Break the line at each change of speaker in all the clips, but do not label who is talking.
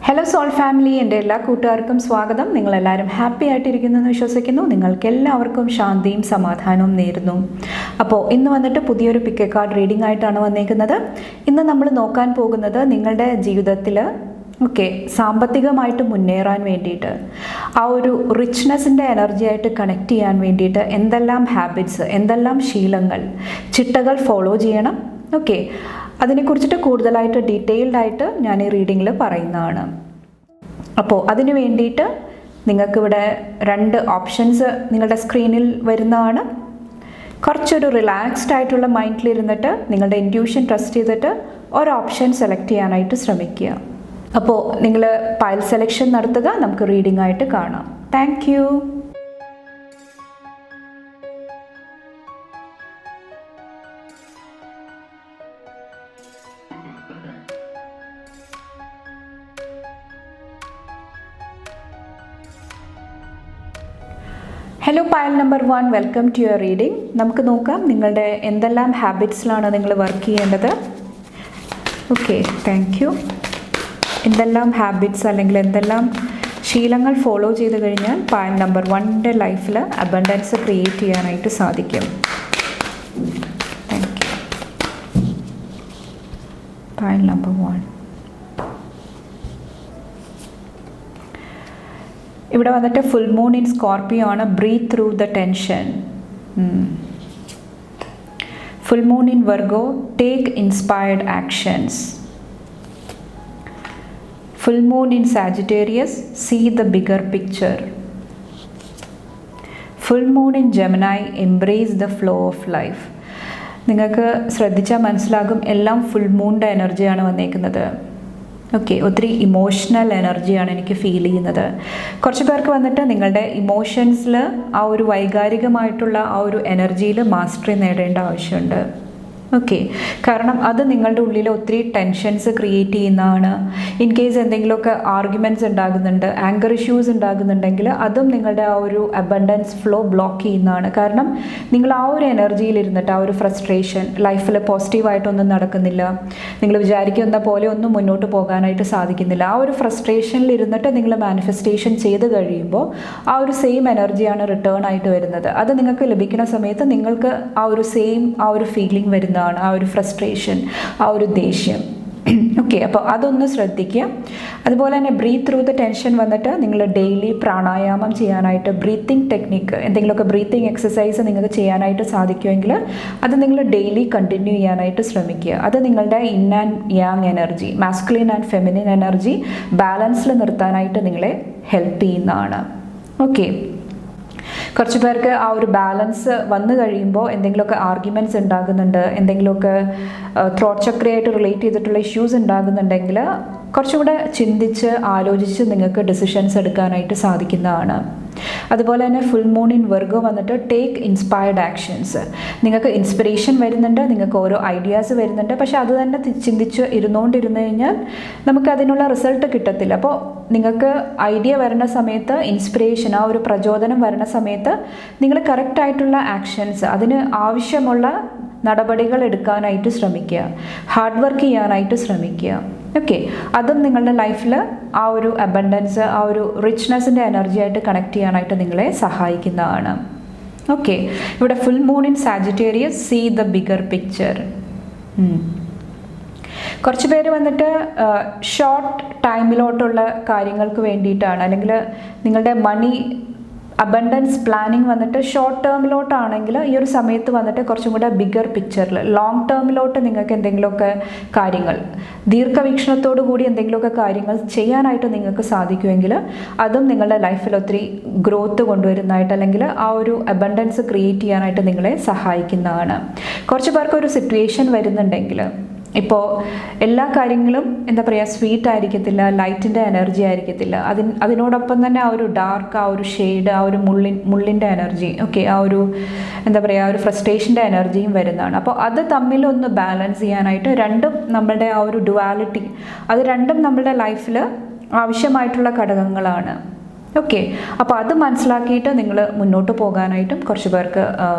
Hello soul family, എൻ്റെ എല്ലാ കൂട്ടുകാർക്കും സ്വാഗതം. നിങ്ങളെല്ലാവരും ഹാപ്പി ആയിട്ടിരിക്കുന്നെന്ന് വിശ്വസിക്കുന്നു. നിങ്ങൾക്കെല്ലാവർക്കും ശാന്തിയും സമാധാനവും നേരുന്നു. അപ്പോൾ ഇന്ന് വന്നിട്ട് പുതിയൊരു പിക്ക് കാർഡ് റീഡിംഗ് ആയിട്ടാണ് വന്നേക്കുന്നത്. ഇന്ന് നമ്മൾ നോക്കാൻ പോകുന്നത് നിങ്ങളുടെ ജീവിതത്തിൽ സാമ്പത്തികമായിട്ട് മുന്നേറാൻ വേണ്ടിയിട്ട്, ആ ഒരു റിച്ച്നെസ്സിൻ്റെ എനർജി ആയിട്ട് കണക്ട് ചെയ്യാൻ വേണ്ടിയിട്ട് എന്തെല്ലാം ഹാബിറ്റ്സ്, എന്തെല്ലാം ശീലങ്ങൾ, ചിട്ടകൾ ഫോളോ ചെയ്യണം. അതിനെക്കുറിച്ചിട്ട് കൂടുതലായിട്ട് ഡീറ്റെയിൽഡായിട്ട് ഞാൻ ഈ റീഡിങ്ങിൽ പറയുന്നതാണ്. അപ്പോൾ അതിന് വേണ്ടിയിട്ട് നിങ്ങൾക്കിവിടെ 2 ഓപ്ഷൻസ് നിങ്ങളുടെ സ്ക്രീനിൽ വരുന്നതാണ്. കുറച്ചൊരു റിലാക്സ്ഡ് ആയിട്ടുള്ള മൈൻഡിലിരുന്നിട്ട് നിങ്ങളുടെ ഇൻറ്റ്യൂഷൻ ട്രസ്റ്റ് ചെയ്തിട്ട് ഒരു ഓപ്ഷൻ സെലക്ട് ചെയ്യാനായിട്ട് ശ്രമിക്കുക. അപ്പോൾ നിങ്ങൾ പൈൽ സെലക്ഷൻ നടത്തുക. നമുക്ക് റീഡിംഗ് ആയിട്ട് കാണാം. Thank you. Hello Payal number 1, welcome to your reading. നമുക്ക് നോക്കാം നിങ്ങളുടെ എന്തെല്ലാം ഹാബിറ്റ്സിലാണ് നിങ്ങൾ വർക്ക് ചെയ്യേണ്ടത്. Thank you. എന്തെല്ലാം ഹാബിറ്റ്സ് അല്ലെങ്കിൽ എന്തെല്ലാം ശീലങ്ങൾ ഫോളോ ചെയ്ത് കഴിഞ്ഞാൽ പൈൽ നമ്പർ 1ൻ്റെ ലൈഫിൽ അബണ്ടൻസ് ക്രിയേറ്റ് ചെയ്യാനായിട്ട് സാധിക്കും. Thank you. Pile number 1. ഇവിടെ വന്നിട്ട് ഫുൾ മൂൺ ഇൻ സ്കോർപ്പിയോ ആണ്. Breathe through the tension. Full moon in Virgo, take inspired actions. Full moon in Sagittarius, see the bigger picture. Full moon in Gemini, embrace the flow of life. നിങ്ങൾക്ക് ശ്രദ്ധിച്ചാൽ മനസ്സിലാകും എല്ലാം full മൂണിൻ്റെ എനർജിയാണ് വന്നേക്കുന്നത്. ഒത്തിരി emotional എനർജിയാണ് എനിക്ക് ഫീൽ ചെയ്യുന്നത്. കുറച്ച് പേർക്ക് വന്നിട്ട് നിങ്ങളുടെ ഇമോഷൻസിൽ ആ ഒരു വൈകാരികമായിട്ടുള്ള ആ ഒരു എനർജിയിൽ മാസ്റ്ററി നേടേണ്ട ആവശ്യമുണ്ട്. കാരണം അത് നിങ്ങളുടെ ഉള്ളിൽ ഒത്തിരി ടെൻഷൻസ് ക്രിയേറ്റ് ചെയ്യുന്നതാണ്. ഇൻ കേസ് എന്തെങ്കിലുമൊക്കെ ആർഗ്യുമെൻറ്റ്സ് ഉണ്ടാകുന്നുണ്ട്, ആങ്കർ ഇഷ്യൂസ് ഉണ്ടാകുന്നുണ്ടെങ്കിൽ അതും നിങ്ങളുടെ ആ ഒരു അബണ്ടൻസ് ഫ്ലോ ബ്ലോക്ക് ചെയ്യുന്നതാണ്. കാരണം നിങ്ങൾ ആ ഒരു എനർജിയിലിരുന്നിട്ട്, ആ ഒരു ഫ്രസ്ട്രേഷൻ, ലൈഫിൽ പോസിറ്റീവായിട്ടൊന്നും നടക്കുന്നില്ല, നിങ്ങൾ വിചാരിക്കുന്ന പോലെ ഒന്നും മുന്നോട്ട് പോകാനായിട്ട് സാധിക്കുന്നില്ല, ആ ഒരു ഫ്രസ്ട്രേഷനിൽ ഇരുന്നിട്ട് നിങ്ങൾ മാനിഫെസ്റ്റേഷൻ ചെയ്ത് കഴിയുമ്പോൾ ആ ഒരു സെയിം എനർജിയാണ് റിട്ടേൺ ആയിട്ട് വരുന്നത്. അത് നിങ്ങൾക്ക് ലഭിക്കുന്ന സമയത്ത് നിങ്ങൾക്ക് ആ ഒരു സെയിം ആ ഒരു ഫീലിംഗ് വരുന്നത്, ആ ഒരു ഫ്രസ്ട്രേഷൻ, ആ ഒരു ദേഷ്യം. അപ്പോൾ അതൊന്ന് ശ്രദ്ധിക്കുക. അതുപോലെ തന്നെ ബ്രീത്ത് ത്രൂ ദ ടെൻഷൻ വന്നിട്ട് നിങ്ങൾ ഡെയിലി പ്രാണായാമം ചെയ്യാനായിട്ട്, ബ്രീത്തിങ് ടെക്നിക്ക്, എന്തെങ്കിലുമൊക്കെ ബ്രീത്തിങ് എക്സസൈസ് നിങ്ങൾക്ക് ചെയ്യാനായിട്ട് സാധിക്കുമെങ്കിൽ അത് നിങ്ങൾ ഡെയിലി കണ്ടിന്യൂ ചെയ്യാനായിട്ട് ശ്രമിക്കുക. അത് നിങ്ങളുടെ yin and yang energy, masculine and feminine energy ബാലൻസിൽ നിർത്താനായിട്ട് നിങ്ങളെ ഹെൽപ്പ് ചെയ്യുന്നതാണ്. കുറച്ച് പേർക്ക് ആ ഒരു ബാലൻസ് വന്നു കഴിയുമ്പോൾ എന്തെങ്കിലുമൊക്കെ ആർഗ്യുമെൻറ്റ്സ് ഉണ്ടാകുന്നുണ്ട്, എന്തെങ്കിലുമൊക്കെ ത്രോട്ട് ചക്രയായിട്ട് റിലേറ്റ് ചെയ്തിട്ടുള്ള ഇഷ്യൂസ് ഉണ്ടാകുന്നുണ്ടെങ്കിൽ കുറച്ചും കൂടെ ചിന്തിച്ച് ആലോചിച്ച് നിങ്ങൾക്ക് ഡിസിഷൻസ് എടുക്കാനായിട്ട് സാധിക്കുന്നതാണ്. അതുപോലെ തന്നെ ഫുൾ മൂൺ ഇൻ വെർഗോ വന്നിട്ട് ടേക്ക് ഇൻസ്പയർഡ് ആക്ഷൻസ്. നിങ്ങൾക്ക് ഇൻസ്പിറേഷൻ വരുന്നുണ്ട്, നിങ്ങൾക്ക് ഓരോ ഐഡിയാസ് വരുന്നുണ്ട്, പക്ഷെ അത് തന്നെ ചിന്തിച്ച് ഇരുന്നുകൊണ്ടിരുന്നു കഴിഞ്ഞാൽ നമുക്ക് അതിനുള്ള റിസൾട്ട് കിട്ടത്തില്ല. അപ്പോൾ നിങ്ങൾക്ക് ഐഡിയ വരുന്ന സമയത്ത്, ഇൻസ്പിറേഷൻ, ആ ഒരു പ്രചോദനം വരുന്ന സമയത്ത് നിങ്ങൾ കറക്റ്റായിട്ടുള്ള ആക്ഷൻസ്, അതിന് ആവശ്യമുള്ള നടപടികൾ എടുക്കാനായിട്ട് ശ്രമിക്കുക, ഹാർഡ് വർക്ക് ചെയ്യാനായിട്ട് ശ്രമിക്കുക. അതും നിങ്ങളുടെ ലൈഫിൽ ആ ഒരു അബണ്ടൻസ്, ആ ഒരു റിച്ച്നെസ്സിൻ്റെ എനർജി ആയിട്ട് കണക്ട് ചെയ്യാനായിട്ട് നിങ്ങളെ സഹായിക്കുന്നതാണ്. ഇവിടെ full moon in Sagittarius, see the bigger picture. കുറച്ച് പേര് വന്നിട്ട് ഷോർട്ട് ടൈമിലോട്ടുള്ള കാര്യങ്ങൾക്ക് വേണ്ടിയിട്ടാണ്, അല്ലെങ്കിൽ നിങ്ങളുടെ മണി അബണ്ടൻസ് പ്ലാനിങ് വന്നിട്ട് ഷോർട്ട് ടേമിലോട്ടാണെങ്കിൽ ഈ ഒരു സമയത്ത് വന്നിട്ട് കുറച്ചും കൂടെ ബിഗർ പിക്ചറിൽ, ലോങ് ടേമിലോട്ട് നിങ്ങൾക്ക് എന്തെങ്കിലുമൊക്കെ കാര്യങ്ങൾ, ദീർഘവീക്ഷണത്തോടു കൂടി എന്തെങ്കിലുമൊക്കെ കാര്യങ്ങൾ ചെയ്യാനായിട്ട് നിങ്ങൾക്ക് സാധിക്കുമെങ്കിൽ അതും നിങ്ങളുടെ ലൈഫിൽ ഒത്തിരി ഗ്രോത്ത് കൊണ്ടുവരുന്നതായിട്ട്, അല്ലെങ്കിൽ ആ ഒരു അബണ്ടൻസ് ക്രിയേറ്റ് ചെയ്യാനായിട്ട് നിങ്ങളെ സഹായിക്കുന്നതാണ്. കുറച്ച് പേർക്ക് ഒരു സിറ്റുവേഷൻ വരുന്നുണ്ടെങ്കിൽ, ഇപ്പോൾ എല്ലാ കാര്യങ്ങളും എന്താ പറയുക, സ്വീറ്റ് ആയിരിക്കത്തില്ല, ലൈറ്റിൻ്റെ എനർജി ആയിരിക്കത്തില്ല, അതിനോടൊപ്പം തന്നെ ആ ഒരു ഡാർക്ക്, ആ ഒരു ഷെയ്ഡ്, ആ ഒരു മുള്ളിൻ്റെ എനർജി, ആ ഒരു എന്താ പറയുക, ആ ഒരു ഫ്രസ്ട്രേഷൻ്റെ എനർജിയും വരുന്നതാണ്. അപ്പോൾ അത് തമ്മിലൊന്ന് ബാലൻസ് ചെയ്യാനായിട്ട്, രണ്ടും നമ്മളുടെ ആ ഒരു ഡുവാലിറ്റി, അത് രണ്ടും നമ്മളുടെ ലൈഫിൽ ആവശ്യമായിട്ടുള്ള ഘടകങ്ങളാണ്. അപ്പോൾ അത് മനസ്സിലാക്കിയിട്ട് നിങ്ങൾ മുന്നോട്ട് പോകാനായിട്ടും കുറച്ച് പേർക്ക്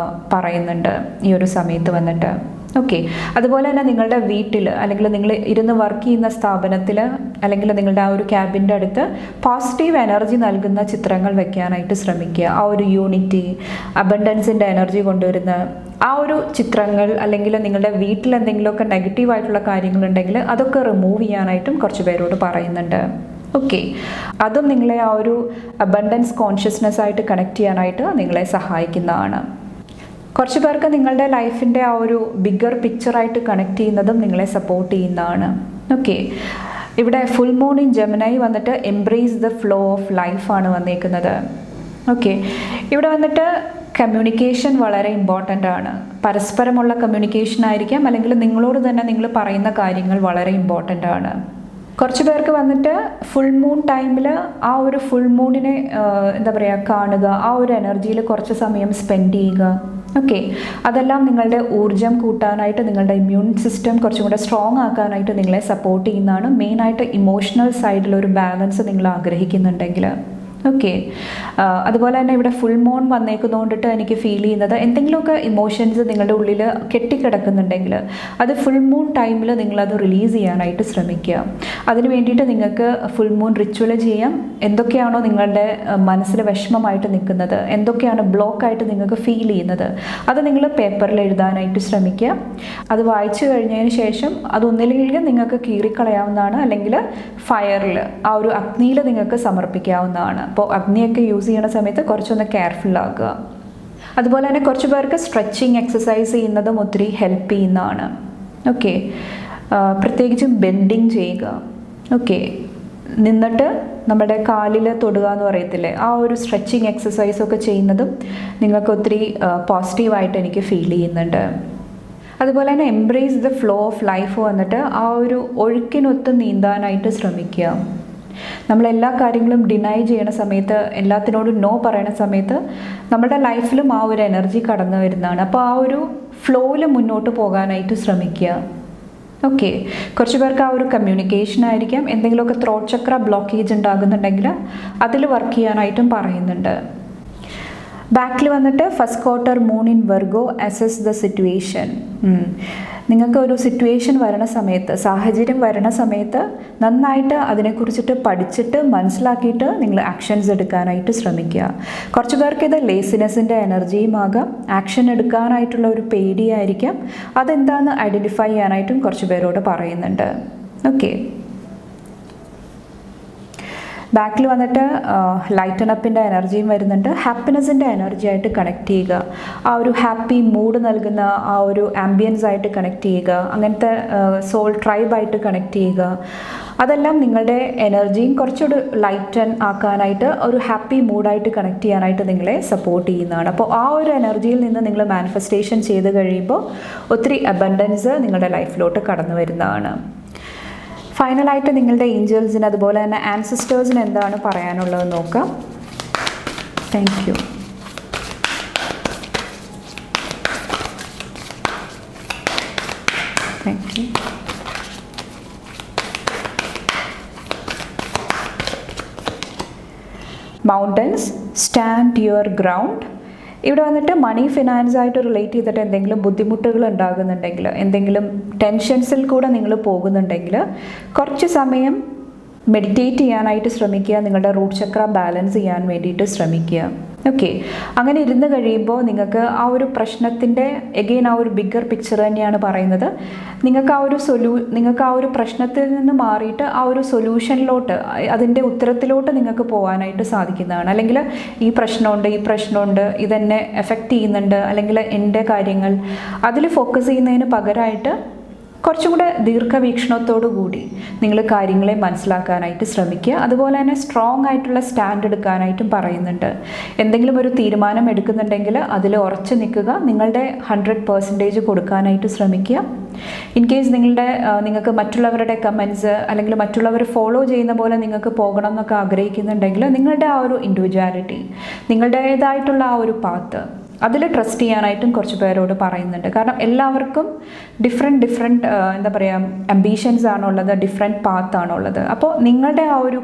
പറയുന്നുണ്ട് ഈ ഒരു സമയത്ത് വന്നിട്ട്. ഓക്കെ. അതുപോലെ തന്നെ നിങ്ങളുടെ വീട്ടിൽ അല്ലെങ്കിൽ നിങ്ങൾ ഇരുന്ന് വർക്ക് ചെയ്യുന്ന സ്ഥാപനത്തിൽ അല്ലെങ്കിൽ നിങ്ങളുടെ ആ ഒരു ക്യാബിൻ്റെ അടുത്ത് പോസിറ്റീവ് എനർജി നൽകുന്ന ചിത്രങ്ങൾ വെക്കാനായിട്ട് ശ്രമിക്കുക. ആ ഒരു യൂണിറ്റി, അബണ്ടൻസിൻ്റെ എനർജി കൊണ്ടുവരുന്ന ആ ഒരു ചിത്രങ്ങൾ, അല്ലെങ്കിൽ നിങ്ങളുടെ വീട്ടിൽ എന്തെങ്കിലുമൊക്കെ നെഗറ്റീവായിട്ടുള്ള കാര്യങ്ങളുണ്ടെങ്കിൽ അതൊക്കെ റിമൂവ് ചെയ്യാനായിട്ടും കുറച്ച് പേരോട് പറയുന്നുണ്ട്. ഓക്കെ. അതും നിങ്ങളെ ആ ഒരു അബണ്ടൻസ് കോൺഷ്യസ്നെസ് ആയിട്ട് കണക്ട് ചെയ്യാനായിട്ട് നിങ്ങളെ സഹായിക്കുന്നതാണ്. കുറച്ച് പേർക്ക് നിങ്ങളുടെ ലൈഫിൻ്റെ ആ ഒരു ബിഗ്ഗർ പിക്ചറായിട്ട് കണക്ട് ചെയ്യുന്നതും നിങ്ങളെ സപ്പോർട്ട് ചെയ്യുന്നതാണ്. ഓക്കെ. ഇവിടെ ഫുൾ മൂൺ ഇൻ ജെമിനി വന്നിട്ട് എംബ്രേസ് ദ ഫ്ലോ ഓഫ് ലൈഫാണ് വന്നേക്കുന്നത്. ഓക്കെ. ഇവിടെ വന്നിട്ട് കമ്മ്യൂണിക്കേഷൻ വളരെ ഇമ്പോർട്ടൻ്റ് ആണ്. പരസ്പരമുള്ള കമ്മ്യൂണിക്കേഷൻ ആയിരിക്കാം, അല്ലെങ്കിൽ നിങ്ങളോട് തന്നെ നിങ്ങൾ പറയുന്ന കാര്യങ്ങൾ വളരെ ഇമ്പോർട്ടൻ്റ് ആണ്. കുറച്ച് പേർക്ക് വന്നിട്ട് ഫുൾ മൂൺ ടൈമിൽ ആ ഒരു ഫുൾ മൂണിനെ എന്താ പറയുക കാണുക, ആ ഒരു എനർജിയിൽ കുറച്ച് സമയം സ്പെൻഡ് ചെയ്യുക. ഓക്കെ. അതെല്ലാം നിങ്ങളുടെ ഊർജ്ജം കൂട്ടാനായിട്ട്, നിങ്ങളുടെ ഇമ്മ്യൂൺ സിസ്റ്റം കുറച്ചും കൂടെ സ്ട്രോങ് ആക്കാനായിട്ട് നിങ്ങളെ സപ്പോർട്ട് ചെയ്യുന്നതാണ്. മെയിനായിട്ട് ഇമോഷണൽ സൈഡിലൊരു ബാലൻസ് നിങ്ങൾ ആഗ്രഹിക്കുന്നുണ്ടെങ്കിൽ. ഓക്കെ. അതുപോലെ തന്നെ ഇവിടെ ഫുൾ മൂൺ വന്നേക്കുന്നതുകൊണ്ടിട്ട് എനിക്ക് ഫീൽ ചെയ്യുന്നത് എന്തെങ്കിലുമൊക്കെ ഇമോഷൻസ് നിങ്ങളുടെ ഉള്ളിൽ കെട്ടിക്കിടക്കുന്നുണ്ടെങ്കിൽ അത് ഫുൾ മൂൺ ടൈമിൽ നിങ്ങളത് റിലീസ് ചെയ്യാനായിട്ട് ശ്രമിക്കുക. അതിന് വേണ്ടിയിട്ട് നിങ്ങൾക്ക് ഫുൾ മൂൺ റിച്വൽ ചെയ്യാം. എന്തൊക്കെയാണോ നിങ്ങളുടെ മനസ്സിൽ വിഷമമായിട്ട് നിൽക്കുന്നത്, എന്തൊക്കെയാണ് ബ്ലോക്കായിട്ട് നിങ്ങൾക്ക് ഫീൽ ചെയ്യുന്നത്, അത് നിങ്ങൾ പേപ്പറിൽ എഴുതാനായിട്ട് ശ്രമിക്കുക. അത് വായിച്ചു കഴിഞ്ഞതിന് ശേഷം അതൊന്നില്ലെങ്കിൽ നിങ്ങൾക്ക് കീറിക്കളയാവുന്നതാണ്, അല്ലെങ്കിൽ ഫയറിൽ, ആ ഒരു അഗ്നിയിൽ നിങ്ങൾക്ക് സമർപ്പിക്കാവുന്നതാണ്. അപ്പോൾ അഗ്നിയൊക്കെ യൂസ് ചെയ്യുന്ന സമയത്ത് കുറച്ചൊന്ന് കെയർഫുൾ ആകുക. അതുപോലെ തന്നെ കുറച്ച് പേർക്ക് സ്ട്രെച്ചിങ് എക്സസൈസ് ചെയ്യുന്നതും ഒത്തിരി ഹെൽപ്പ് ചെയ്യുന്നതാണ്. ഓക്കെ. പ്രത്യേകിച്ചും ബെൻഡിങ് ചെയ്യുക. ഓക്കെ. നിന്നിട്ട് നമ്മുടെ കാലിൽ തൊടുക എന്ന് പറയത്തില്ലേ, ആ ഒരു സ്ട്രെച്ചിങ് എക്സസൈസൊക്കെ ചെയ്യുന്നതും നിങ്ങൾക്ക് ഒത്തിരി പോസിറ്റീവായിട്ട് എനിക്ക് ഫീൽ ചെയ്യുന്നുണ്ട്. അതുപോലെ തന്നെ embrace the flow of life വന്നിട്ട് ആ ഒരു ഒഴുക്കിനൊത്ത് നീന്താനായിട്ട് ശ്രമിക്കുക. നമ്മളെല്ലാ കാര്യങ്ങളും ഡിനൈ ചെയ്യണ സമയത്ത്, എല്ലാത്തിനോടും നോ പറയണ സമയത്ത് നമ്മുടെ ലൈഫിലും ആ ഒരു എനർജി കടന്നു വരുന്നതാണ്. അപ്പോൾ ആ ഒരു ഫ്ലോയിൽ മുന്നോട്ട് പോകാനായിട്ട് ശ്രമിക്കുക. ഓക്കെ. കുറച്ച് പേർക്ക് ആ ഒരു കമ്മ്യൂണിക്കേഷൻ ആയിരിക്കാം. എന്തെങ്കിലുമൊക്കെ ത്രോട്ട് ചക്ര ബ്ലോക്കേജ് ഉണ്ടാകുന്നുണ്ടെങ്കിൽ അതിൽ വർക്ക് ചെയ്യാനായിട്ടും പറയുന്നുണ്ട്. ബാക്കിൽ വന്നിട്ട് first quarter moon in Virgo assess the situation. നിങ്ങൾക്ക് ഒരു സിറ്റുവേഷൻ വരണ സമയത്ത്, സാഹചര്യം വരണ സമയത്ത് നന്നായിട്ട് അതിനെക്കുറിച്ചിട്ട് പഠിച്ചിട്ട് മനസ്സിലാക്കിയിട്ട് നിങ്ങൾ ആക്ഷൻസ് എടുക്കാനായിട്ട് ശ്രമിക്കുക. കുറച്ച് പേർക്ക് ഇത് ലേസിനെസ്സിൻ്റെ എനർജിയും ആകാം, ആക്ഷൻ എടുക്കാനായിട്ടുള്ള ഒരു പേടിയായിരിക്കാം. അതെന്താണെന്ന് ഐഡൻറ്റിഫൈ ചെയ്യാനായിട്ടും കുറച്ച് പേരോട് പറയുന്നുണ്ട്. ഓക്കെ. ബാക്കിൽ വന്നിട്ട് ലൈറ്റൻ അപ്പിൻ്റെ എനർജിയും വരുന്നുണ്ട്. ഹാപ്പിനെസ്സിൻ്റെ എനർജി ആയിട്ട് കണക്ട് ചെയ്യുക. ആ ഒരു ഹാപ്പി മൂഡ് നൽകുന്ന ആ ഒരു ആംബിയൻസ് ആയിട്ട് കണക്ട് ചെയ്യുക. അങ്ങനത്തെ സോൾ ട്രൈബായിട്ട് കണക്ട് ചെയ്യുക. അതെല്ലാം നിങ്ങളുടെ എനർജിയും കുറച്ചുകൂടി ലൈറ്റൻ ആക്കാനായിട്ട്, ഒരു ഹാപ്പി മൂഡായിട്ട് കണക്ട് ചെയ്യാനായിട്ട് നിങ്ങളെ സപ്പോർട്ട് ചെയ്യുന്നതാണ്. അപ്പോൾ ആ ഒരു എനർജിയിൽ നിന്ന് നിങ്ങൾ മാനിഫെസ്റ്റേഷൻ ചെയ്ത് കഴിയുമ്പോൾ ഒത്തിരി അബണ്ടൻസ് നിങ്ങളുടെ ലൈഫിലോട്ട് കടന്നു വരുന്നതാണ്. ഫൈനലായിട്ട് നിങ്ങളുടെ ഏഞ്ചൽസിന് അതുപോലെ തന്നെ ആൻസിസ്റ്റേഴ്സിന് എന്താണ് പറയാനുള്ളത് നോക്കാം. Thank you. Thank you. Mountains, stand your ground. ഇവിടെ വന്നിട്ട് മണി ഫിനാൻസ് ആയിട്ട് റിലേറ്റ് ചെയ്തിട്ട് എന്തെങ്കിലും ബുദ്ധിമുട്ടുകൾ ഉണ്ടാകുന്നുണ്ടെങ്കിൽ, എന്തെങ്കിലും ടെൻഷൻസിൽ കൂടെ നിങ്ങൾ പോകുന്നുണ്ടെങ്കിൽ കുറച്ച് സമയം മെഡിറ്റേറ്റ് ചെയ്യാനായിട്ട് ശ്രമിക്കുക. നിങ്ങളുടെ റൂട്ട് ചക്ര ബാലൻസ് ചെയ്യാൻ വേണ്ടിയിട്ട് ശ്രമിക്കുക. ഓക്കെ. അങ്ങനെ ഇരുന്ന് കഴിയുമ്പോൾ നിങ്ങൾക്ക് ആ ഒരു പ്രശ്നത്തിൻ്റെ എഗെയിൻ ആ ഒരു ബിഗ്ഗർ പിക്ചർ തന്നെയാണ് പറയുന്നത്. നിങ്ങൾക്ക് ആ ഒരു പ്രശ്നത്തിൽ നിന്ന് മാറിയിട്ട് ആ ഒരു സൊല്യൂഷനിലോട്ട്, അതിൻ്റെ ഉത്തരത്തിലോട്ട് നിങ്ങൾക്ക് പോകാനായിട്ട് സാധിക്കുന്നതാണ്. അല്ലെങ്കിൽ ഈ പ്രശ്നമുണ്ട്, ഇതെന്നെ എഫക്റ്റ് ചെയ്യുന്നുണ്ട്, അല്ലെങ്കിൽ എൻ്റെ കാര്യങ്ങൾ, അതിൽ ഫോക്കസ് ചെയ്യുന്നതിന് പകരമായിട്ട് കുറച്ചും കൂടെ ദീർഘവീക്ഷണത്തോടു കൂടി നിങ്ങൾ കാര്യങ്ങളെ മനസ്സിലാക്കാനായിട്ട് ശ്രമിക്കുക. അതുപോലെ തന്നെ സ്ട്രോങ് ആയിട്ടുള്ള സ്റ്റാൻഡ് എടുക്കാനായിട്ടും പറയുന്നുണ്ട്. എന്തെങ്കിലും ഒരു തീരുമാനം എടുക്കുന്നുണ്ടെങ്കിൽ അതിൽ ഉറച്ചു നിൽക്കുക. നിങ്ങളുടെ 100% കൊടുക്കാനായിട്ട് ശ്രമിക്കുക. ഇൻ കേസ് നിങ്ങൾക്ക് മറ്റുള്ളവരുടെ കമൻസ് അല്ലെങ്കിൽ മറ്റുള്ളവർ ഫോളോ ചെയ്യുന്ന പോലെ നിങ്ങൾക്ക് പോകണം എന്നൊക്കെ ആഗ്രഹിക്കുന്നുണ്ടെങ്കിൽ നിങ്ങളുടെ ആ ഒരു ഇൻഡിവിജ്വാലിറ്റി, നിങ്ങളുടേതായിട്ടുള്ള ആ ഒരു പാത്ത്, അതിൽ ട്രസ്റ്റ് ചെയ്യാനായിട്ടും കുറച്ച് പേരോട് പറയുന്നുണ്ട്. കാരണം എല്ലാവർക്കും ഡിഫറെൻറ്റ് എന്താ പറയുക അംബീഷൻസ് ആണുള്ളത്, ഡിഫറെൻറ്റ് പാത്താണുള്ളത്. അപ്പോൾ നിങ്ങളുടെ ആ ഒരു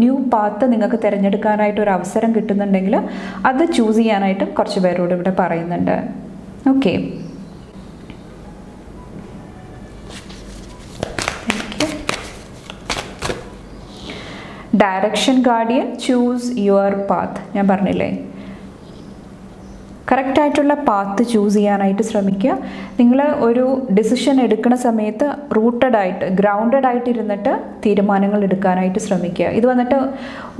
ന്യൂ പാത്ത് നിങ്ങൾക്ക് തിരഞ്ഞെടുക്കാനായിട്ട് ഒരു അവസരം കിട്ടുന്നുണ്ടെങ്കിൽ അത് ചൂസ് ചെയ്യാനായിട്ടും കുറച്ച് പേരോട് ഇവിടെ പറയുന്നുണ്ട്. Okay. Direction guardian, choose your path. ഞാൻ പറഞ്ഞില്ലേ, കറക്റ്റായിട്ടുള്ള പാത്ത് ചൂസ് ചെയ്യാനായിട്ട് ശ്രമിക്കുക. നിങ്ങൾ ഒരു ഡിസിഷൻ എടുക്കുന്ന സമയത്ത് ഗ്രൗണ്ടഡ് ആയിട്ട് ഇരുന്നിട്ട് തീരുമാനങ്ങൾ എടുക്കാനായിട്ട് ശ്രമിക്കുക. ഇത് വന്നിട്ട്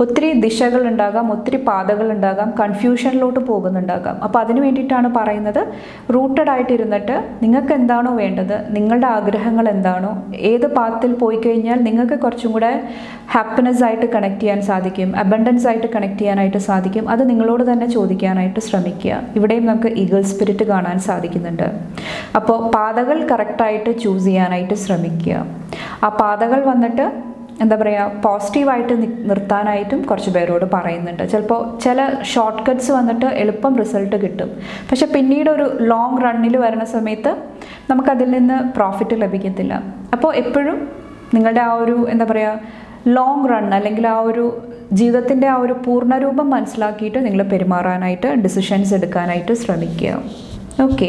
ഒത്തിരി ദിശകളുണ്ടാകാം, ഒത്തിരി പാതകളുണ്ടാകാം, കൺഫ്യൂഷനിലോട്ട് പോകുന്നുണ്ടാകാം. അപ്പോൾ അതിന് വേണ്ടിയിട്ടാണ് പറയുന്നത്, റൂട്ടഡ് ആയിട്ട് ഇരുന്നിട്ട് നിങ്ങൾക്ക് എന്താണോ വേണ്ടത്, നിങ്ങളുടെ ആഗ്രഹങ്ങൾ എന്താണോ, ഏത് പാത്തിൽ പോയി കഴിഞ്ഞാൽ നിങ്ങൾക്ക് കുറച്ചും കൂടെ ഹാപ്പിനെസ് ആയിട്ട് കണക്ട് ചെയ്യാൻ സാധിക്കും, അബണ്ടൻസ് ആയിട്ട് കണക്ട് ചെയ്യാനായിട്ട് സാധിക്കും, അത് നിങ്ങളോട് തന്നെ ചോദിക്കാനായിട്ട് ശ്രമിക്കുക. ഇവിടെയും നമുക്ക് ഈഗിൾ സ്പിരിറ്റ് കാണാൻ സാധിക്കുന്നുണ്ട്. അപ്പോൾ പാതകൾ കറക്റ്റായിട്ട് ചൂസ് ചെയ്യാനായിട്ട് ശ്രമിക്കുക. ആ പാതകൾ വന്നിട്ട് എന്താ പറയുക, പോസിറ്റീവായിട്ട് നിർത്താനായിട്ടും കുറച്ച് പേരോട് പറയുന്നുണ്ട്. ചിലപ്പോൾ ചില ഷോർട്ട് കട്ട്സ് വന്നിട്ട് എളുപ്പം റിസൾട്ട് കിട്ടും, പക്ഷെ പിന്നീട് ഒരു ലോങ് റണ്ണിൽ വരുന്ന സമയത്ത് നമുക്കതിൽ നിന്ന് പ്രോഫിറ്റ് ലഭിക്കത്തില്ല. അപ്പോൾ എപ്പോഴും നിങ്ങളുടെ ആ ഒരു എന്താ പറയുക ലോങ് റൺ, അല്ലെങ്കിൽ ആ ഒരു ജീവിതത്തിൻ്റെ ആ ഒരു പൂർണ്ണരൂപം മനസ്സിലാക്കിയിട്ട് നിങ്ങൾ പെരുമാറാനായിട്ട്, ഡിസിഷൻസ് എടുക്കാനായിട്ട് ശ്രമിക്കുക. ഓക്കെ.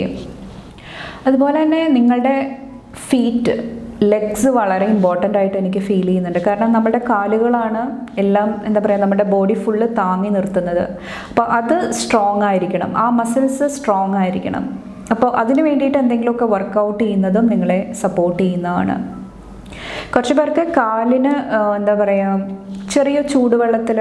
അതുപോലെ തന്നെ നിങ്ങളുടെ ഫീറ്റ്, ലെഗ്സ് വളരെ ഇമ്പോർട്ടൻ്റ് ആയിട്ട് എനിക്ക് ഫീൽ ചെയ്യുന്നുണ്ട്. കാരണം നമ്മുടെ കാലുകളാണ് എല്ലാം എന്താ പറയുക നമ്മുടെ ബോഡി ഫുള്ള് താങ്ങി നിർത്തുന്നത്. അപ്പോൾ അത് സ്ട്രോങ് ആയിരിക്കണം, ആ മസിൽസ് സ്ട്രോങ് ആയിരിക്കണം. അപ്പോൾ അതിന് വേണ്ടിയിട്ട് എന്തെങ്കിലുമൊക്കെ വർക്കൗട്ട് ചെയ്യുന്നതും നിങ്ങളെ സപ്പോർട്ട് ചെയ്യുന്നതാണ്. കുറച്ച് പേർക്ക് കാലിന് എന്താ പറയുക ചെറിയ ചൂടുവെള്ളത്തിൽ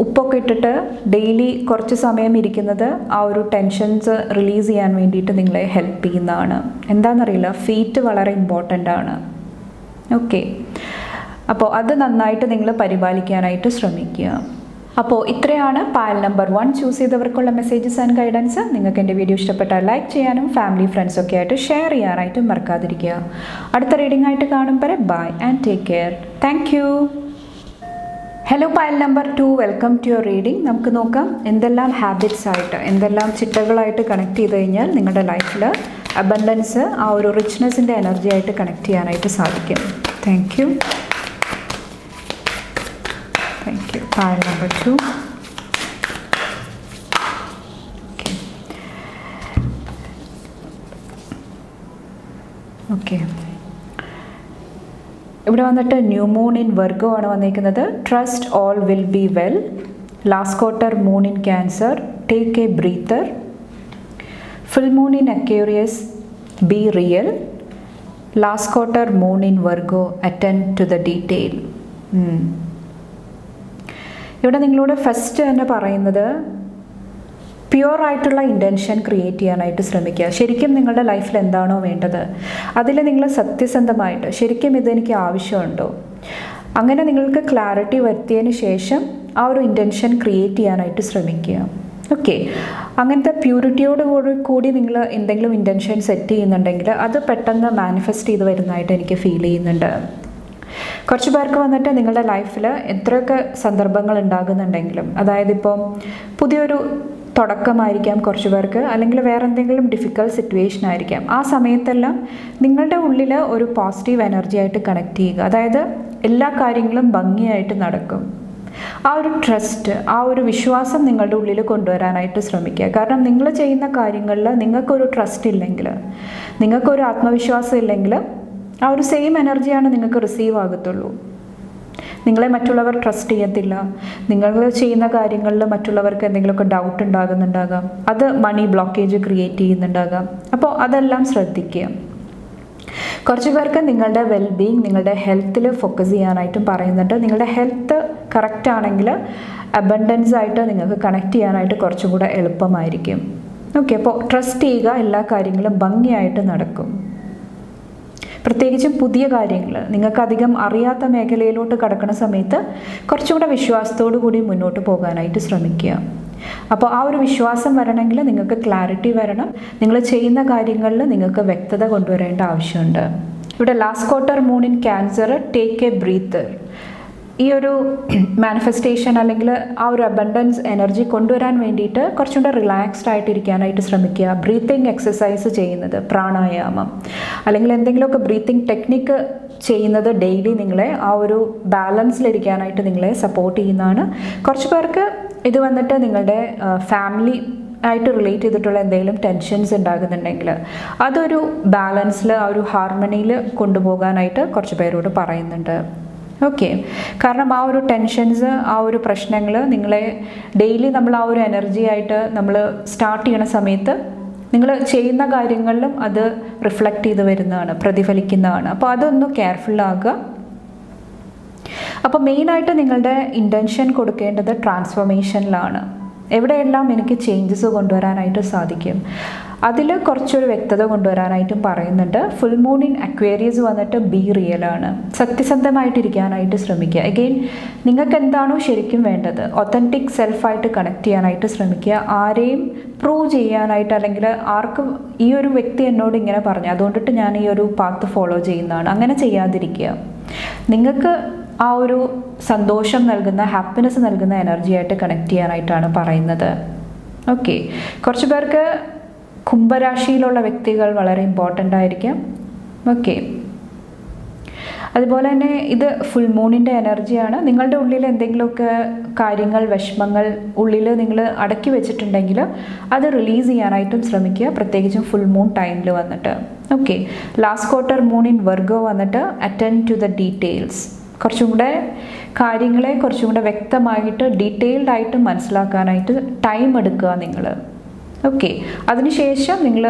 ഉപ്പൊക്കെ ഇട്ടിട്ട് ഡെയിലി കുറച്ച് സമയം ഇരിക്കുന്നത് ആ ഒരു ടെൻഷൻസ് റിലീസ് ചെയ്യാൻ വേണ്ടിയിട്ട് നിങ്ങളെ ഹെൽപ്പ് ചെയ്യുന്നതാണ്. എന്താണെന്നറിയില്ല, ഫീറ്റ് വളരെ ഇമ്പോർട്ടൻ്റ് ആണ്. ഓക്കെ. അപ്പോൾ അത് നന്നായിട്ട് നിങ്ങൾ പരിപാലിക്കാനായിട്ട് ശ്രമിക്കുക. അപ്പോൾ ഇത്രയാണ് പായൽ നമ്പർ 1 ചൂസ് ചെയ്തവർക്കുള്ള മെസ്സേജസ് ആൻഡ് ഗൈഡൻസ്. നിങ്ങൾക്ക് എൻ്റെ വീഡിയോ ഇഷ്ടപ്പെട്ടാൽ ലൈക്ക് ചെയ്യാനും ഫാമിലി ഫ്രണ്ട്സൊക്കെ ആയിട്ട് ഷെയർ ചെയ്യാനായിട്ടും മറക്കാതിരിക്കുക. അടുത്ത റീഡിംഗ് ആയിട്ട് കാണുമ്പോൾ bye and take care. Thank you. Hello Payal number 2, welcome to your reading. നമുക്ക് നോക്കാം എന്തെല്ലാം ഹാബിറ്റ്സ് ആയിട്ട്, എന്തെല്ലാം ചിട്ടകളായിട്ട് കണക്ട് ചെയ്ത് കഴിഞ്ഞാൽ നിങ്ങളുടെ ലൈഫിൽ അബണ്ടൻസ്, ആ ഒരു റിച്ച്നെസ്സിൻ്റെ എനർജി ആയിട്ട് കണക്ട് ചെയ്യാനായിട്ട് സാധിക്കും. Thank U. Thank you. Pile number 2. Okay. ഇവിടെ വന്നിട്ട് ന്യൂ മൂൺ ഇൻ വെർഗോ ആണ് വന്നിരിക്കുന്നത്. Trust all will be well. Last quarter moon in Cancer, take a breather. Full moon in Aquarius, be real. Last quarter moon in Virgo, attend to the detail. ഇവിടെ നിങ്ങളോട് first തന്നെ പറയുന്നത് pure ആയിട്ടുള്ള intention create ചെയ്യാനായിട്ട് ശ്രമിക്കുക. ശരിക്കും നിങ്ങളുടെ ലൈഫിൽ എന്താണോ വേണ്ടത് അതിൽ നിങ്ങൾ സത്യസന്ധമായിട്ട് ശരിക്കും ഇതെനിക്ക് ആവശ്യമുണ്ടോ, അങ്ങനെ നിങ്ങൾക്ക് ക്ലാരിറ്റി വരുത്തിയതിന് ശേഷം ആ ഒരു ഇൻറ്റൻഷൻ ക്രിയേറ്റ് ചെയ്യാനായിട്ട് ശ്രമിക്കുക. ഓക്കെ. അങ്ങനത്തെ പ്യൂരിറ്റിയോട് കൂടി നിങ്ങൾ എന്തെങ്കിലും ഇൻറ്റൻഷൻ സെറ്റ് ചെയ്യുന്നുണ്ടെങ്കിൽ അത് പെട്ടെന്ന് മാനിഫെസ്റ്റ് ചെയ്ത് വരുന്നതായിട്ട് എനിക്ക് ഫീൽ ചെയ്യുന്നുണ്ട്. കുറച്ച് പേർക്ക് വന്നിട്ട് നിങ്ങളുടെ ലൈഫിൽ എത്രയൊക്കെ സന്ദർഭങ്ങൾ ഉണ്ടാകുന്നുണ്ടെങ്കിലും, അതായത് ഇപ്പോൾ പുതിയൊരു തുടക്കമായിരിക്കാം കുറച്ച് പേർക്ക്, അല്ലെങ്കിൽ വേറെ എന്തെങ്കിലും ഡിഫിക്കൽട്ട് സിറ്റുവേഷൻ ആയിരിക്കാം. ആ സമയത്തെല്ലാം നിങ്ങളുടെ ഉള്ളിൽ ഒരു പോസിറ്റീവ് എനർജി ആയിട്ട് കണക്ട് ചെയ്യുക. അതായത് എല്ലാ കാര്യങ്ങളും ഭംഗിയായിട്ട് നടക്കും. ആ ഒരു ട്രസ്റ്റ്, ആ ഒരു വിശ്വാസം നിങ്ങളുടെ ഉള്ളിൽ കൊണ്ടുവരാനായിട്ട് ശ്രമിക്കുക. കാരണം നിങ്ങൾ ചെയ്യുന്ന കാര്യങ്ങളിൽ നിങ്ങൾക്കൊരു ട്രസ്റ്റ് ഇല്ലെങ്കിൽ, നിങ്ങൾക്കൊരു ആത്മവിശ്വാസം ഇല്ലെങ്കിൽ ആ ഒരു സെയിം എനർജിയാണ് നിങ്ങൾക്ക് റിസീവ് ആകത്തുള്ളൂ. നിങ്ങളെ മറ്റുള്ളവർ ട്രസ്റ്റ് ചെയ്യത്തില്ല. നിങ്ങൾ ചെയ്യുന്ന കാര്യങ്ങളിൽ മറ്റുള്ളവർക്ക് എന്തെങ്കിലുമൊക്കെ ഡൗട്ട് ഉണ്ടാകുന്നുണ്ടാകാം, അത് മണി ബ്ലോക്കേജ് ക്രിയേറ്റ് ചെയ്യുന്നുണ്ടാകാം. അപ്പോൾ അതെല്ലാം ശ്രദ്ധിക്കുക. കുറച്ച് പേർക്ക് നിങ്ങളുടെ വെൽബീയിങ്, നിങ്ങളുടെ ഹെൽത്തിൽ ഫോക്കസ് ചെയ്യാനായിട്ടും പറയുന്നുണ്ട്. നിങ്ങളുടെ ഹെൽത്ത് കറക്റ്റ് ആണെങ്കിൽ അബണ്ടൻസ് ആയിട്ട് നിങ്ങൾക്ക് കണക്ട് ചെയ്യാനായിട്ട് കുറച്ചും കൂടെ എളുപ്പമായിരിക്കും. ഓക്കെ. അപ്പോൾ ട്രസ്റ്റ് ചെയ്യുക, എല്ലാ കാര്യങ്ങളും ഭംഗിയായിട്ട് നടക്കും. പ്രത്യേകിച്ചും പുതിയ കാര്യങ്ങൾ, നിങ്ങൾക്ക് അധികം അറിയാത്ത മേഖലയിലോട്ട് കടക്കുന്ന സമയത്ത് കുറച്ചും കൂടെ വിശ്വാസത്തോടു കൂടി മുന്നോട്ട് പോകാനായിട്ട് ശ്രമിക്കുക. അപ്പോൾ ആ ഒരു വിശ്വാസം വരണമെങ്കിൽ നിങ്ങൾക്ക് ക്ലാരിറ്റി വരണം. നിങ്ങൾ ചെയ്യുന്ന കാര്യങ്ങളിൽ നിങ്ങൾക്ക് വ്യക്തത കൊണ്ടുവരേണ്ട ആവശ്യമുണ്ട്. ഇവിടെ last quarter moon in Cancer, take a breather. ഈ ഒരു മാനിഫെസ്റ്റേഷൻ അല്ലെങ്കിൽ ആ ഒരു അബണ്ടൻസ് എനർജി കൊണ്ടുവരാൻ വേണ്ടിയിട്ട് കുറച്ചും കൂടെ റിലാക്സ്ഡ് ആയിട്ടിരിക്കാനായിട്ട് ശ്രമിക്കുക. ബ്രീത്തിങ് എക്സസൈസ് ചെയ്യുന്നത്, പ്രാണായാമം അല്ലെങ്കിൽ എന്തെങ്കിലുമൊക്കെ ബ്രീത്തിങ് ടെക്നിക്ക് ചെയ്യുന്നത് ഡെയിലി നിങ്ങളെ ആ ഒരു ബാലൻസിലിരിക്കാനായിട്ട് നിങ്ങളെ സപ്പോർട്ട് ചെയ്യുന്നതാണ്. കുറച്ച് പേർക്ക് ഇത് വന്നിട്ട് നിങ്ങളുടെ ഫാമിലി ആയിട്ട് റിലേറ്റ് ചെയ്തിട്ടുള്ള എന്തെങ്കിലും ടെൻഷൻസ് ഉണ്ടാകുന്നുണ്ടെങ്കിൽ അതൊരു ബാലൻസിൽ, ആ ഒരു ഹാർമണിയിൽ കൊണ്ടുപോകാനായിട്ട് കുറച്ച് പേരോട് പറയുന്നുണ്ട്. ഓക്കെ, കാരണം ആ ഒരു ടെൻഷൻസ്, ആ ഒരു പ്രശ്നങ്ങൾ നിങ്ങളെ ഡെയിലി നമ്മൾ ആ ഒരു എനർജി ആയിട്ട് നമ്മൾ സ്റ്റാർട്ട് ചെയ്യണ സമയത്ത് നിങ്ങൾ ചെയ്യുന്ന കാര്യങ്ങളിലും അത് റിഫ്ലക്റ്റ് ചെയ്ത് വരുന്നതാണ്, പ്രതിഫലിക്കുന്നതാണ്. അപ്പോൾ അതൊന്ന് കെയർഫുള്ളാകുക. അപ്പോൾ മെയിനായിട്ട് നിങ്ങളുടെ ഇൻറ്റൻഷൻ കൊടുക്കേണ്ടത് ട്രാൻസ്ഫോർമേഷനിലാണ്. എവിടെയെല്ലാം എനിക്ക് ചേഞ്ചസ് കൊണ്ടുവരാനായിട്ട് സാധിക്കും, അതിൽ കുറച്ചൊരു വ്യക്തത കൊണ്ടുവരാനായിട്ടും പറയുന്നുണ്ട്. ഫുൾ മൂൺ ഇൻ അക്വേറിയസ് വന്നിട്ട് ബി റിയലാണ്, സത്യസന്ധമായിട്ടിരിക്കാനായിട്ട് ശ്രമിക്കുക. അഗെയിൻ നിങ്ങൾക്ക് എന്താണോ ശരിക്കും വേണ്ടത്, ഒത്തൻറ്റിക് സെൽഫായിട്ട് കണക്ട് ചെയ്യാനായിട്ട് ശ്രമിക്കുക. ആരെയും പ്രൂവ് ചെയ്യാനായിട്ട്, അല്ലെങ്കിൽ ആർക്കും ഈ ഒരു വ്യക്തി എന്നോട് ഇങ്ങനെ പറഞ്ഞു അതുകൊണ്ടിട്ട് ഞാൻ ഈ ഒരു പാത്ത് ഫോളോ ചെയ്യുന്നതാണ്, അങ്ങനെ ചെയ്യാതിരിക്കുക. നിങ്ങൾക്ക് ആ ഒരു സന്തോഷം നൽകുന്ന, ഹാപ്പിനെസ് നൽകുന്ന എനർജിയായിട്ട് കണക്ട് ചെയ്യാനായിട്ടാണ് പറയുന്നത്. ഓക്കെ, കുറച്ച് പേർക്ക് കുംഭരാശിയിലുള്ള വ്യക്തികൾ വളരെ ഇമ്പോർട്ടൻ്റ് ആയിരിക്കും. ഓക്കെ, അതുപോലെ തന്നെ ഇത് ഫുൾ മൂണിൻ്റെ എനർജിയാണ്. നിങ്ങളുടെ ഉള്ളിൽ എന്തെങ്കിലുമൊക്കെ കാര്യങ്ങൾ, വിഷമങ്ങൾ ഉള്ളിൽ നിങ്ങൾ അടക്കി വെച്ചിട്ടുണ്ടെങ്കിൽ അത് റിലീസ് ചെയ്യാനായിട്ടും ശ്രമിക്കുക, പ്രത്യേകിച്ചും ഫുൾ മൂൺ ടൈമിൽ വന്നിട്ട്. Okay, last quarter moon in Virgo വന്നിട്ട് അറ്റൻഡ് ടു ദ ഡീറ്റെയിൽസ്, കുറച്ചും കൂടെ കാര്യങ്ങളെ കുറച്ചും കൂടെ വ്യക്തമായിട്ട് ഡീറ്റെയിൽഡ് ആയിട്ട് മനസ്സിലാക്കാനായിട്ട് ടൈം എടുക്കുക നിങ്ങൾ. ഓക്കെ, അതിനുശേഷം നിങ്ങൾ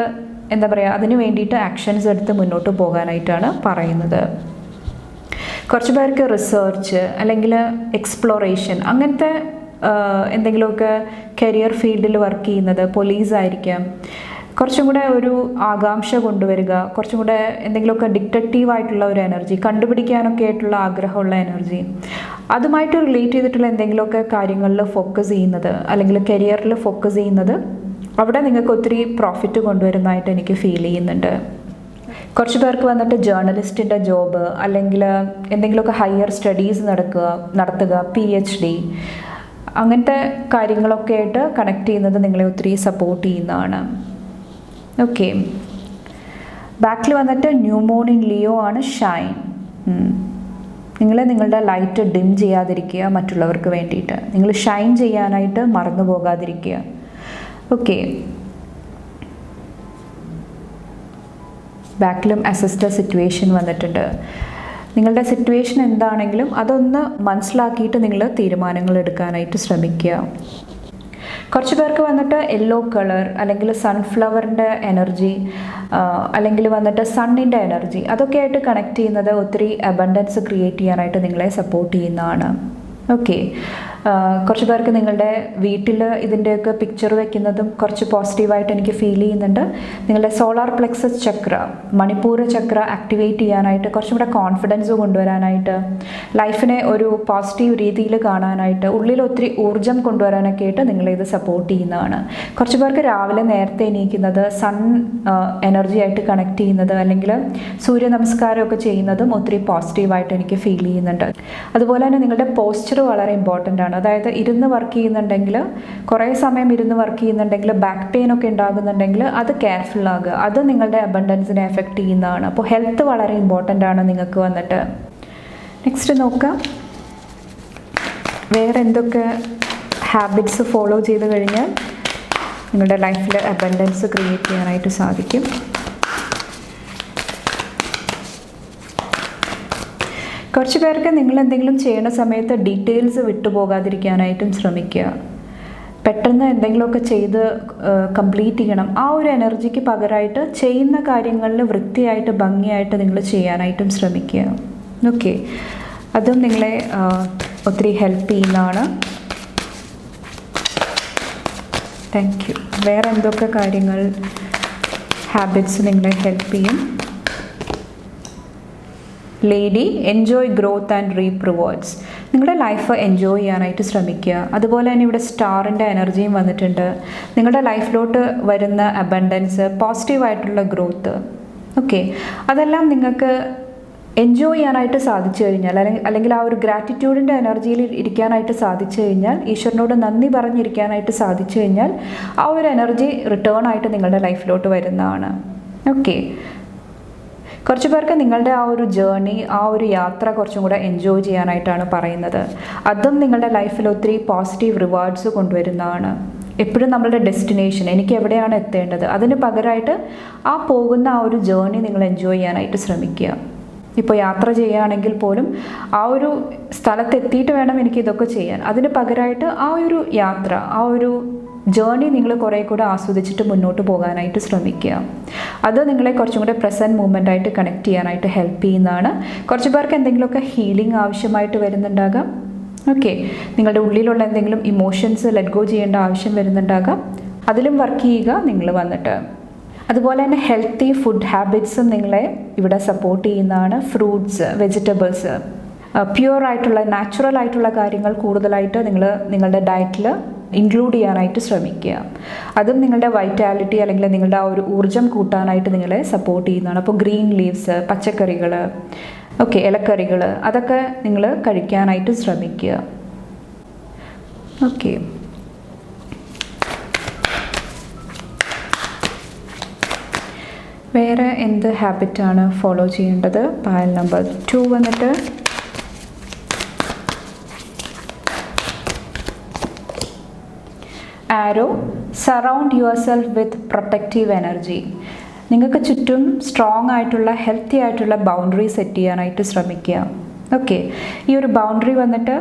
എന്താ പറയുക, അതിന് വേണ്ടിയിട്ട് ആക്ഷൻസ് എടുത്ത് മുന്നോട്ട് പോകാനായിട്ടാണ് പറയുന്നത്. കുറച്ച് പേർക്ക് റിസർച്ച് അല്ലെങ്കിൽ എക്സ്പ്ലോറേഷൻ അങ്ങനത്തെ എന്തെങ്കിലുമൊക്കെ കരിയർ ഫീൽഡിൽ വർക്ക് ചെയ്യുന്നത്, പോലീസായിരിക്കാം, കുറച്ചും കൂടെ ഒരു ആകാംക്ഷ കൊണ്ടുവരിക, കുറച്ചും കൂടെ എന്തെങ്കിലുമൊക്കെ ഡിറ്റക്റ്റീവായിട്ടുള്ള ഒരു എനർജി, കണ്ടുപിടിക്കാനൊക്കെ ആയിട്ടുള്ള ആഗ്രഹമുള്ള എനർജി, അതുമായിട്ട് റിലേറ്റ് ചെയ്തിട്ടുള്ള എന്തെങ്കിലുമൊക്കെ കാര്യങ്ങളിൽ ഫോക്കസ് ചെയ്യുന്നത്, അല്ലെങ്കിൽ കരിയറിൽ ഫോക്കസ് ചെയ്യുന്നത്, അവിടെ നിങ്ങൾക്ക് ഒത്തിരി പ്രോഫിറ്റ് കൊണ്ടുവരുന്നതായിട്ട് എനിക്ക് ഫീൽ ചെയ്യുന്നുണ്ട്. കുറച്ച് പേർക്ക് വന്നിട്ട് ജേർണലിസ്റ്റിൻ്റെ ജോബ്, അല്ലെങ്കിൽ എന്തെങ്കിലുമൊക്കെ ഹയർ സ്റ്റഡീസ് നടത്തുക, PhD അങ്ങനത്തെ കാര്യങ്ങളൊക്കെ ആയിട്ട് കണക്ട് ചെയ്യുന്നത് നിങ്ങളെ ഒത്തിരി സപ്പോർട്ട് ചെയ്യുന്നതാണ്. ഓക്കെ, ബാക്കിൽ വന്നിട്ട് ന്യൂ മൂൺ ഇൻ ലിയോ ആണ്, ഷൈൻ. നിങ്ങളുടെ ലൈറ്റ് ഡിം ചെയ്യാതിരിക്കുക, മറ്റുള്ളവർക്ക് വേണ്ടിയിട്ട് നിങ്ങൾ ഷൈൻ ചെയ്യാനായിട്ട് മറന്നു പോകാതിരിക്കുക. ഓക്കെ, ബാക്കിലും അസിസ്റ്റ് സിറ്റുവേഷൻ വന്നിട്ടുണ്ട്. നിങ്ങളുടെ സിറ്റുവേഷൻ എന്താണെങ്കിലും അതൊന്ന് മനസ്സിലാക്കിയിട്ട് നിങ്ങൾ തീരുമാനങ്ങൾ എടുക്കാനായിട്ട് ശ്രമിക്കുക. കുറച്ച് പേർക്ക് വന്നിട്ട് യെല്ലോ കളർ, അല്ലെങ്കിൽ സൺഫ്ലവറിൻ്റെ എനർജി, അല്ലെങ്കിൽ വന്നിട്ട് സണ്ണിൻ്റെ എനർജി, അതൊക്കെ ആയിട്ട് കണക്ട് ചെയ്യുന്നത് ഒത്തിരി അബണ്ടൻസ് ക്രിയേറ്റ് ചെയ്യാനായിട്ട് നിങ്ങളെ സപ്പോർട്ട് ചെയ്യുന്നതാണ്. ഓക്കെ, കുറച്ച് പേർക്ക് നിങ്ങളുടെ വീട്ടിൽ ഇതിൻ്റെയൊക്കെ പിക്ചർ വയ്ക്കുന്നതും കുറച്ച് പോസിറ്റീവായിട്ട് എനിക്ക് ഫീൽ ചെയ്യുന്നുണ്ട്. നിങ്ങളുടെ സോളാർ പ്ലെക്സസ് ചക്ര, മണിപ്പൂർ ചക്ര ആക്ടിവേറ്റ് ചെയ്യാനായിട്ട്, കുറച്ചും കൂടെ കോൺഫിഡൻസ് കൊണ്ടുവരാനായിട്ട്, ലൈഫിനെ ഒരു പോസിറ്റീവ് രീതിയിൽ കാണാനായിട്ട്, ഉള്ളിൽ ഒത്തിരി ഊർജ്ജം കൊണ്ടുവരാനൊക്കെ ആയിട്ട് നിങ്ങളിത് സപ്പോർട്ട് ചെയ്യുന്നതാണ്. കുറച്ച് പേർക്ക് രാവിലെ നേരത്തെ എണീക്കുന്നത്, സൺ എനർജി ആയിട്ട് കണക്ട് ചെയ്യുന്നത്, അല്ലെങ്കിൽ സൂര്യ നമസ്കാരമൊക്കെ ചെയ്യുന്നതും ഒത്തിരി പോസിറ്റീവായിട്ട് എനിക്ക് ഫീൽ ചെയ്യുന്നുണ്ട്. അതുപോലെ തന്നെ നിങ്ങളുടെ പോസ്ചർ വളരെ ഇമ്പോർട്ടൻ്റ് ആണ്. അതായത് ഇരുന്ന് വർക്ക് ചെയ്യുന്നുണ്ടെങ്കിൽ, കുറേ സമയം ഇരുന്ന് വർക്ക് ചെയ്യുന്നുണ്ടെങ്കിൽ, ബാക്ക് പെയിൻ ഒക്കെ ഉണ്ടാകുന്നുണ്ടെങ്കിൽ അത് കെയർഫുൾ ആകുക, അത് നിങ്ങളുടെ അബണ്ടൻസിനെ എഫക്റ്റ് ചെയ്യുന്നതാണ്. അപ്പോൾ ഹെൽത്ത് വളരെ ഇമ്പോർട്ടൻ്റ് ആണ് നിങ്ങൾക്ക് വന്നിട്ട്. നെക്സ്റ്റ് നോക്കാം, വേറെ എന്തൊക്കെ ഹാബിറ്റ്സ് ഫോളോ ചെയ്ത് കഴിഞ്ഞാൽ നിങ്ങളുടെ ലൈഫിൽ അബണ്ടൻസ് ക്രിയേറ്റ് ചെയ്യാനായിട്ട് സാധിക്കും. കുറച്ച് പേർക്ക് നിങ്ങൾ എന്തെങ്കിലും ചെയ്യുന്ന സമയത്ത് ഡീറ്റെയിൽസ് വിട്ടുപോകാതിരിക്കാനായിട്ടും ശ്രമിക്കുക. പെട്ടെന്ന് എന്തെങ്കിലുമൊക്കെ ചെയ്ത് കംപ്ലീറ്റ് ചെയ്യണം, ആ ഒരു എനർജിക്ക് പകരമായിട്ട് ചെയ്യുന്ന കാര്യങ്ങളിൽ വൃത്തിയായിട്ട് ഭംഗിയായിട്ട് നിങ്ങൾ ചെയ്യാനായിട്ടും ശ്രമിക്കുക. ഓക്കെ, അതും നിങ്ങളെ ഒത്തിരി ഹെൽപ്പ് ചെയ്യുന്നതാണ്. Thank you. വേറെ എന്തൊക്കെ കാര്യങ്ങൾ, ഹാബിറ്റ്സ് നിങ്ങളെ ഹെൽപ്പ് ചെയ്യും? Lady, enjoy growth and reap rewards. നിങ്ങളുടെ ലൈഫ് എൻജോയ് ചെയ്യാനായിട്ട് ശ്രമിക്കുക. അതുപോലെ തന്നെ ഇവിടെ സ്റ്റാറിൻ്റെ എനർജിയും വന്നിട്ടുണ്ട്. നിങ്ങളുടെ ലൈഫിലോട്ട് വരുന്ന അബണ്ടൻസ്, പോസിറ്റീവായിട്ടുള്ള ഗ്രോത്ത്, ഓക്കെ, അതെല്ലാം നിങ്ങൾക്ക് എൻജോയ് ചെയ്യാനായിട്ട് സാധിച്ചു കഴിഞ്ഞാൽ, അല്ലെങ്കിൽ ആ ഒരു ഗ്രാറ്റിറ്റ്യൂഡിൻ്റെ എനർജിയിൽ ഇരിക്കാനായിട്ട് സാധിച്ചു കഴിഞ്ഞാൽ, ഈശ്വരനോട് നന്ദി പറഞ്ഞിരിക്കാനായിട്ട് സാധിച്ചു കഴിഞ്ഞാൽ, ആ ഒരു എനർജി റിട്ടേൺ ആയിട്ട് നിങ്ങളുടെ ലൈഫിലോട്ട് വരുന്നതാണ്. ഓക്കെ, കുറച്ച് പേർക്ക് നിങ്ങളുടെ ആ ഒരു ജേർണി, ആ ഒരു യാത്ര കുറച്ചും കൂടെ എൻജോയ് ചെയ്യാനായിട്ടാണ് പറയുന്നത്. അതും നിങ്ങളുടെ ലൈഫിൽ ഒത്തിരി പോസിറ്റീവ് റിവാർഡ്സ് കൊണ്ടുവരുന്നതാണ്. എപ്പോഴും നമ്മളുടെ ഡെസ്റ്റിനേഷൻ, എനിക്ക് എവിടെയാണ് എത്തേണ്ടത്, അതിന് പകരമായിട്ട് ആ പോകുന്ന ആ ഒരു ജേർണി നിങ്ങൾ എൻജോയ് ചെയ്യാനായിട്ട് ശ്രമിക്കുക. ഇപ്പോൾ യാത്ര ചെയ്യുകയാണെങ്കിൽ പോലും ആ ഒരു സ്ഥലത്തെത്തിയിട്ട് വേണം എനിക്ക് ഇതൊക്കെ ചെയ്യാൻ. അതിന് പകരമായിട്ട് ആ ഒരു യാത്ര, ആ ഒരു ജേർണി നിങ്ങൾ കുറേ കൂടെ ആസ്വദിച്ചിട്ട് മുന്നോട്ട് പോകാനായിട്ട് ശ്രമിക്കുക. അത് നിങ്ങളെ കുറച്ചും കൂടെ പ്രസൻറ്റ് മൂവ്മെൻ്റായിട്ട് കണക്ട് ചെയ്യാനായിട്ട് ഹെൽപ്പ് ചെയ്യുന്നതാണ്. കുറച്ച് പേർക്ക് എന്തെങ്കിലുമൊക്കെ ഹീലിംഗ് ആവശ്യമായിട്ട് വരുന്നുണ്ടാകാം. ഓക്കെ, നിങ്ങളുടെ ഉള്ളിലുള്ള എന്തെങ്കിലും ഇമോഷൻസ് ലെറ്റ് ഗോ ചെയ്യേണ്ട ആവശ്യം വരുന്നുണ്ടാകാം. അതിലും വർക്ക് ചെയ്യുക നിങ്ങൾ വന്നിട്ട്. അതുപോലെ തന്നെ ഹെൽത്തി ഫുഡ് ഹാബിറ്റ്സും നിങ്ങളെ ഇവിടെ സപ്പോർട്ട് ചെയ്യുന്നതാണ്. ഫ്രൂട്ട്സ്, വെജിറ്റബിൾസ്, പ്യുവർ ആയിട്ടുള്ള നാച്ചുറൽ ആയിട്ടുള്ള കാര്യങ്ങൾ കൂടുതലായിട്ട് നിങ്ങളുടെ ഡയറ്റിൽ ഇൻക്ലൂഡ് ചെയ്യാനായിട്ട് ശ്രമിക്കുക. അതും നിങ്ങളുടെ വൈറ്റാലിറ്റി അല്ലെങ്കിൽ നിങ്ങളുടെ ആ ഒരു ഊർജ്ജം കൂട്ടാനായിട്ട് നിങ്ങളെ സപ്പോർട്ട് ചെയ്യുന്നതാണ്. അപ്പോൾ ഗ്രീൻ ലീവ്സ്, പച്ചക്കറികൾ, ഓക്കെ, ഇലക്കറികൾ, അതൊക്കെ നിങ്ങൾ കഴിക്കാനായിട്ട് ശ്രമിക്കുക. ഓക്കെ, വേറെ എന്ത് ഹാബിറ്റാണ് ഫോളോ ചെയ്യേണ്ടത്? പായൽ നമ്പർ 2 വന്നിട്ട് ആരോ, surround yourself with protective energy. നിങ്ങൾക്ക് ചുറ്റും സ്ട്രോങ് ആയിട്ടുള്ള ഹെൽത്തി ആയിട്ടുള്ള ബൗണ്ടറി സെറ്റ് ചെയ്യാനായിട്ട് ശ്രമിക്കുക. ഓക്കെ, ഈ ഒരു ബൗണ്ടറി വന്നിട്ട്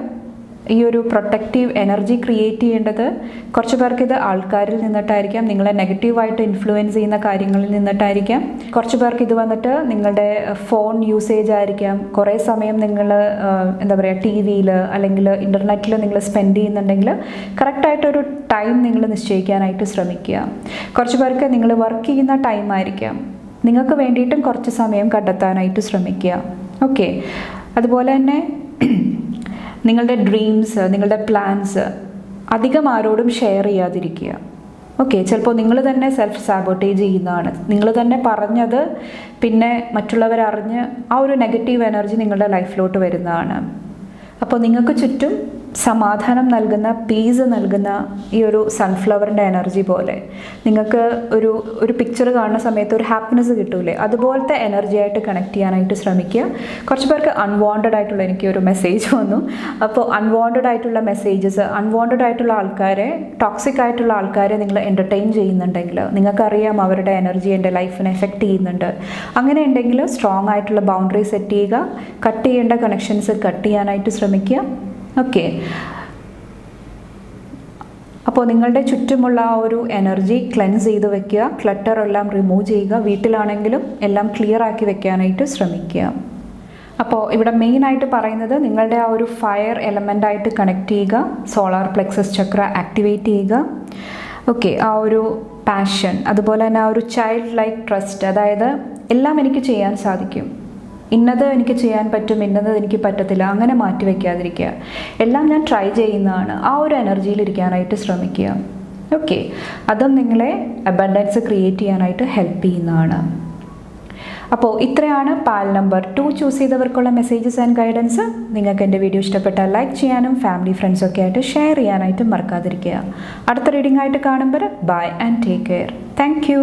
ഈ ഒരു പ്രൊട്ടക്റ്റീവ് എനർജി ക്രിയേറ്റ് ചെയ്യേണ്ടത് കുറച്ച് പേർക്ക് ഇത് ആൾക്കാരിൽ നിന്നിട്ടായിരിക്കാം, നിങ്ങളെ നെഗറ്റീവായിട്ട് ഇൻഫ്ലുവൻസ് ചെയ്യുന്ന കാര്യങ്ങളിൽ നിന്നിട്ടായിരിക്കാം. കുറച്ച് പേർക്ക് ഇത് വന്നിട്ട് നിങ്ങളുടെ ഫോൺ യൂസേജ് ആയിരിക്കാം. കുറേ സമയം നിങ്ങൾ എന്താ പറയുക, ടി വിയിൽ അല്ലെങ്കിൽ ഇൻ്റർനെറ്റിൽ നിങ്ങൾ സ്പെൻഡ് ചെയ്യുന്നുണ്ടെങ്കിൽ കറക്റ്റായിട്ടൊരു ടൈം നിങ്ങൾ നിശ്ചയിക്കാനായിട്ട് ശ്രമിക്കുക. കുറച്ച് പേർക്ക് നിങ്ങൾ വർക്ക് ചെയ്യുന്ന ടൈം ആയിരിക്കാം. നിങ്ങൾക്ക് വേണ്ടിയിട്ടും കുറച്ച് സമയം കണ്ടെത്താനായിട്ട് ശ്രമിക്കുക. ഓക്കെ, അതുപോലെ തന്നെ നിങ്ങളുടെ ഡ്രീംസ്, നിങ്ങളുടെ പ്ലാൻസ് അധികം ആരോടും ഷെയർ ചെയ്യാതിരിക്കുക. ഓക്കെ, ചിലപ്പോൾ നിങ്ങൾ തന്നെ സെൽഫ് സാബോട്ടേജ് ചെയ്യുന്നതാണ്. നിങ്ങൾ തന്നെ പറഞ്ഞത് പിന്നെ മറ്റുള്ളവരറിഞ്ഞ് ആ ഒരു നെഗറ്റീവ് എനർജി നിങ്ങളുടെ ലൈഫിലോട്ട് വരുന്നതാണ്. അപ്പോൾ നിങ്ങൾക്ക് ചുറ്റും സമാധാനം നൽകുന്ന, പീസ് നൽകുന്ന ഈ ഒരു സൺഫ്ലവറിൻ്റെ എനർജി പോലെ നിങ്ങൾക്ക് ഒരു പിക്ചർ കാണുന്ന സമയത്ത് ഒരു ഹാപ്പിനെസ് കിട്ടൂലേ, അതുപോലത്തെ എനർജി ആയിട്ട് കണക്ട് ചെയ്യാനായിട്ട് ശ്രമിക്കുക. കുറച്ച് പേർക്ക് അൺവാണ്ടഡ് ആയിട്ടുള്ള എനിക്കൊരു മെസ്സേജ് വന്നു. അപ്പോൾ അൺവാണ്ടഡ് ആയിട്ടുള്ള മെസ്സേജസ്, അൺവാണ്ടഡ് ആയിട്ടുള്ള ആൾക്കാരെ, ടോക്സിക് ആയിട്ടുള്ള ആൾക്കാരെ നിങ്ങൾ എൻ്റർടൈൻ ചെയ്യുന്നുണ്ടെങ്കിൽ, നിങ്ങൾക്കറിയാം അവരുടെ എനർജി എൻ്റെ ലൈഫിനെ എഫക്റ്റ് ചെയ്യുന്നുണ്ട്. അങ്ങനെ ഉണ്ടെങ്കിൽ സ്ട്രോങ് ആയിട്ടുള്ള ബൗണ്ടറി സെറ്റ് ചെയ്യുക. കട്ട് ചെയ്യേണ്ട കണക്ഷൻസ് കട്ട് ചെയ്യാനായിട്ട് ശ്രമിക്കുക. ഓക്കെ, അപ്പോൾ നിങ്ങളുടെ ചുറ്റുമുള്ള ആ ഒരു എനർജി ക്ലെൻസ് ചെയ്ത് വെക്കുക. ക്ലട്ടർ എല്ലാം റിമൂവ് ചെയ്യുക. വീട്ടിലാണെങ്കിലും എല്ലാം ക്ലിയർ ആക്കി വെക്കാനായിട്ട് ശ്രമിക്കുക. അപ്പോൾ ഇവിടെ മെയിനായിട്ട് പറയുന്നത് നിങ്ങളുടെ ആ ഒരു ഫയർ എലമെൻ്റായിട്ട് കണക്ട് ചെയ്യുക. സോളാർ പ്ലെക്സസ് ചക്ര ആക്ടിവേറ്റ് ചെയ്യുക. ഓക്കെ, ആ ഒരു പാഷൻ, അതുപോലെ തന്നെ ആ ഒരു ചൈൽഡ് ലൈക്ക് ട്രസ്റ്റ്, അതായത് എല്ലാം എനിക്ക് ചെയ്യാൻ സാധിക്കും, ഇന്നത് എനിക്ക് ചെയ്യാൻ പറ്റും, ഇന്നത് എനിക്ക് പറ്റത്തില്ല, അങ്ങനെ മാറ്റി വയ്ക്കാതിരിക്കുക. എല്ലാം ഞാൻ ട്രൈ ചെയ്യുന്നതാണ്, ആ ഒരു എനർജിയിൽ ഇരിക്കാനായിട്ട് ശ്രമിക്കുക. ഓക്കെ, അതും നിങ്ങളെ അബണ്ടൻസ് ക്രിയേറ്റ് ചെയ്യാനായിട്ട് ഹെൽപ്പ് ചെയ്യുന്നതാണ്. അപ്പോൾ ഇത്രയാണ് പാൽ നമ്പർ 2 ചൂസ് ചെയ്തവർക്കുള്ള മെസ്സേജസ് ആൻഡ് ഗൈഡൻസ്. നിങ്ങൾക്ക് എൻ്റെ വീഡിയോ ഇഷ്ടപ്പെട്ടാൽ ലൈക്ക് ചെയ്യാനും ഫാമിലി ഫ്രണ്ട്സൊക്കെ ആയിട്ട് ഷെയർ ചെയ്യാനായിട്ട് മറക്കാതിരിക്കുക. അടുത്ത റീഡിംഗ് ആയിട്ട് കാണുമ്പോൾ bye and take care. Thank U.